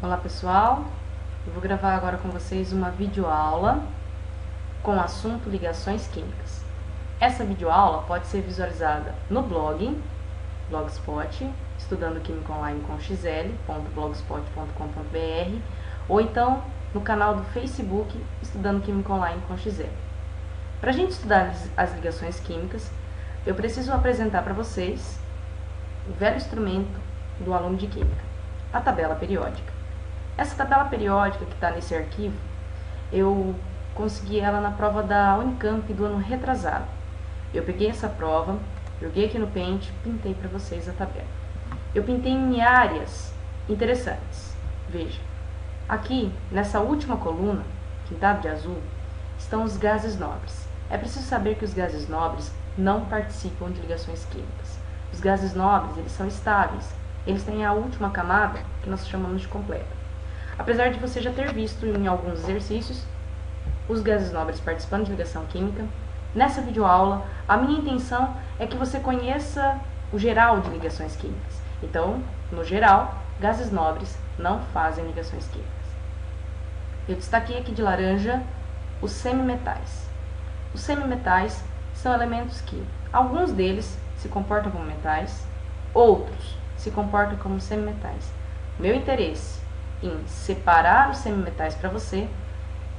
Olá pessoal, eu vou gravar agora com vocês uma videoaula com o assunto ligações químicas. Essa videoaula pode ser visualizada no blog, Blogspot, estudando química online com xl.blogspot.com.br ou então no canal do Facebook, estudando química online com xl. Para a gente estudar as ligações químicas, eu preciso apresentar para vocês o velho instrumento do aluno de química, a tabela periódica. Essa tabela periódica que está nesse arquivo, eu consegui ela na prova da Unicamp do ano retrasado. Eu peguei essa prova, joguei aqui no Paint, pintei para vocês a tabela. Eu pintei em áreas interessantes. Veja, aqui nessa última coluna, pintado de azul, estão os gases nobres. É preciso saber que os gases nobres não participam de ligações químicas. Os gases nobres, eles são estáveis, eles têm a última camada que nós chamamos de completa. Apesar de você já ter visto em alguns exercícios os gases nobres participando de ligação química, nessa videoaula a minha intenção é que você conheça o geral de ligações químicas. Então, no geral, gases nobres não fazem ligações químicas. Eu destaquei aqui de laranja os semimetais. Os semimetais são elementos que alguns deles se comportam como metais, outros se comportam como semimetais. Meu interesse em separar os semimetais para você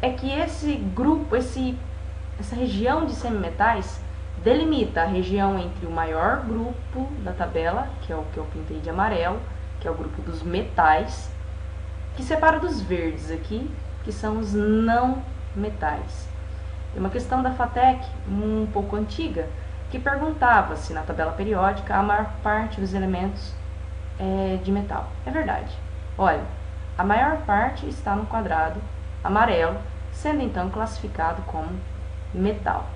é que esse grupo, essa região de semimetais delimita a região entre o maior grupo da tabela, que é o que eu pintei de amarelo, que é o grupo dos metais, que separa dos verdes aqui, que são os não metais. Tem uma questão da FATEC um pouco antiga, que perguntava se na tabela periódica a maior parte dos elementos é de metal. É verdade. Olha, a maior parte está no quadrado amarelo, sendo então classificado como metal.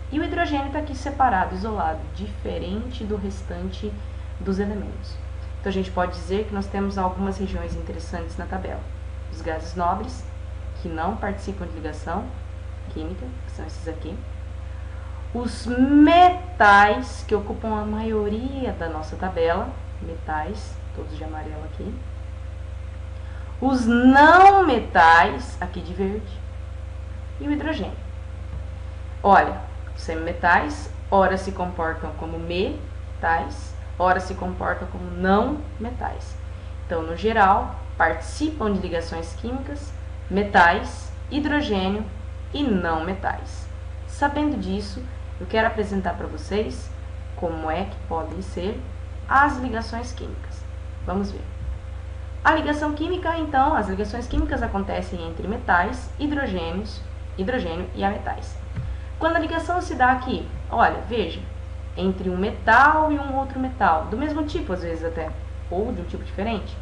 E o hidrogênio está aqui separado, isolado, diferente do restante dos elementos. Então a gente pode dizer que nós temos algumas regiões interessantes na tabela. Os gases nobres, que não participam de ligação química, que são esses aqui. Os metais, que ocupam a maioria da nossa tabela, metais, todos de amarelo aqui. Os não metais, aqui de verde, e o hidrogênio. Olha, os semimetais, ora se comportam como metais, ora se comportam como não metais. Então, no geral, participam de ligações químicas, metais, hidrogênio e não metais. Sabendo disso, eu quero apresentar para vocês como é que podem ser as ligações químicas. Vamos ver. A ligação química, então, as ligações químicas acontecem entre metais, hidrogênio e ametais. Quando a ligação se dá aqui, olha, veja, entre um metal e um outro metal, do mesmo tipo às vezes até, ou de um tipo diferente.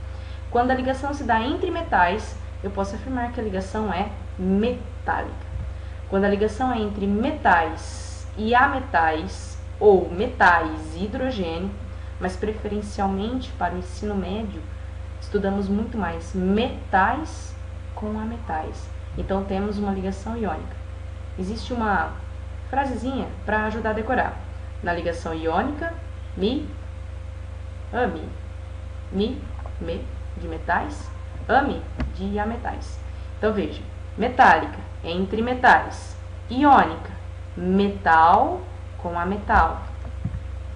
Quando a ligação se dá entre metais, eu posso afirmar que a ligação é metálica. Quando a ligação é entre metais e ametais, ou metais e hidrogênio, mas preferencialmente para o ensino médio, estudamos muito mais metais com ametais. Então, temos uma ligação iônica. Existe uma frasezinha para ajudar a decorar. Na ligação iônica, me, ame. Me de metais, ame de ametais. Então, veja, metálica, entre metais. Iônica, metal com ametal.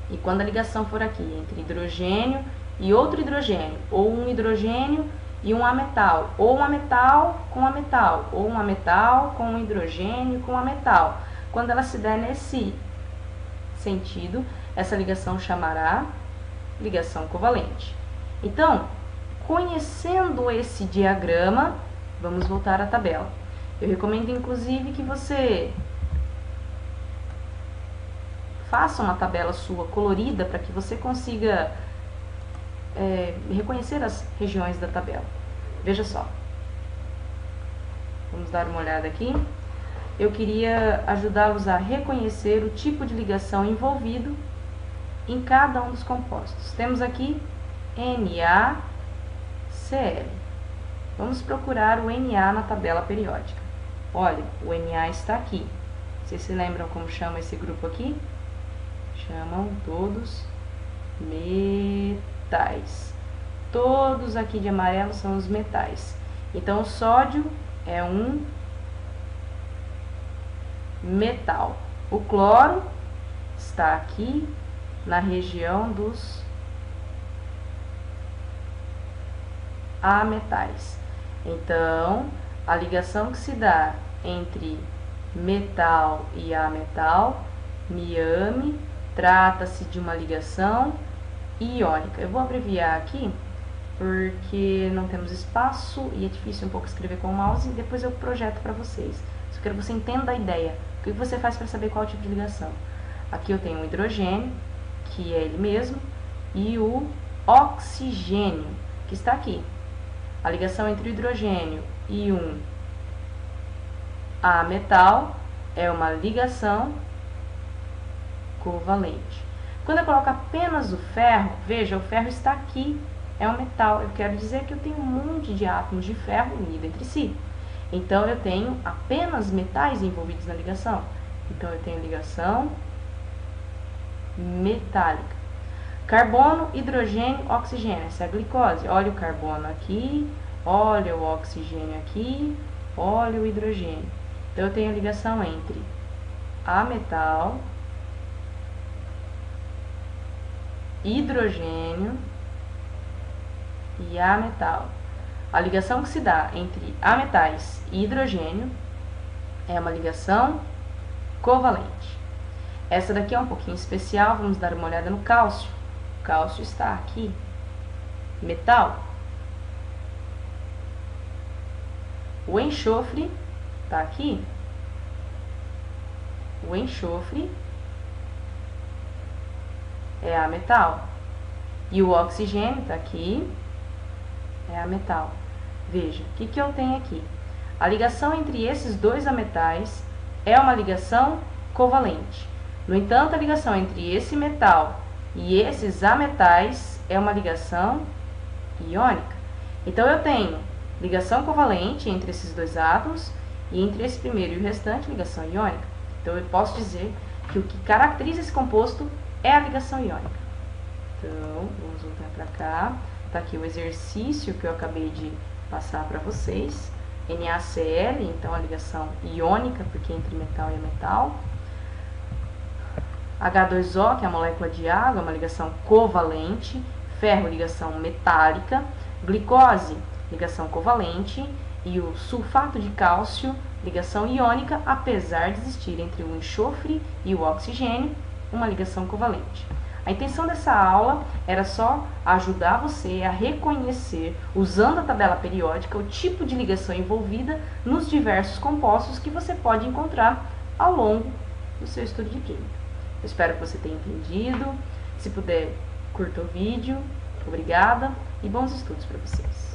E quando a ligação for aqui, entre hidrogênio e outro hidrogênio, ou um hidrogênio e um ametal, ou um ametal com ametal, ou um ametal com um hidrogênio com ametal. Quando ela se der nesse sentido, essa ligação chamará ligação covalente. Então, conhecendo esse diagrama, vamos voltar à tabela. Eu recomendo, inclusive, que você faça uma tabela sua colorida para que você consiga reconhecer as regiões da tabela. Veja só. Vamos dar uma olhada aqui. Eu queria ajudá-los a reconhecer o tipo de ligação envolvido em cada um dos compostos. Temos aqui NaCl. Vamos procurar o Na na tabela periódica. Olha, o Na está aqui. Vocês se lembram como chama esse grupo aqui? Chamam todos metais. Todos aqui de amarelo são os metais. Então, o sódio é um metal. O cloro está aqui na região dos ametais. Então, a ligação que se dá entre metal e ametal, miame, trata-se de uma ligação iônica. Eu vou abreviar aqui porque não temos espaço e é difícil um pouco escrever com o mouse, e depois eu projeto para vocês. Só quero que você entenda a ideia. O que você faz para saber qual tipo de ligação? Aqui eu tenho o hidrogênio, que é ele mesmo, e o oxigênio, que está aqui. A ligação entre o hidrogênio e um ametal é uma ligação covalente. Quando eu coloco apenas o ferro, veja, o ferro está aqui, é um metal. Eu quero dizer que eu tenho um monte de átomos de ferro unidos entre si. Então, eu tenho apenas metais envolvidos na ligação. Então, eu tenho ligação metálica. Carbono, hidrogênio, oxigênio. Essa é a glicose. Olha o carbono aqui, olha o oxigênio aqui, olha o hidrogênio. Então, eu tenho a ligação entre ametal, hidrogênio e ametal. A ligação que se dá entre ametais e hidrogênio é uma ligação covalente. Essa daqui é um pouquinho especial, vamos dar uma olhada no cálcio. O cálcio está aqui, metal. O enxofre está aqui. O enxofre é ametal. E o oxigênio está aqui, é ametal. Veja, o que eu tenho aqui? A ligação entre esses dois ametais é uma ligação covalente. No entanto, a ligação entre esse metal e esses ametais é uma ligação iônica. Então, eu tenho ligação covalente entre esses dois átomos e entre esse primeiro e o restante, ligação iônica. Então, eu posso dizer que o que caracteriza esse composto é a ligação iônica. Então, vamos voltar para cá. Está aqui o exercício que eu acabei de passar para vocês. NaCl, então a ligação iônica, porque entre metal e metal. H2O, que é a molécula de água, uma ligação covalente. Ferro, ligação metálica. Glicose, ligação covalente. E o sulfato de cálcio, ligação iônica, apesar de existir entre o enxofre e o oxigênio uma ligação covalente. A intenção dessa aula era só ajudar você a reconhecer, usando a tabela periódica, o tipo de ligação envolvida nos diversos compostos que você pode encontrar ao longo do seu estudo de química. Eu espero que você tenha entendido. Se puder, curta o vídeo. Obrigada e bons estudos para vocês.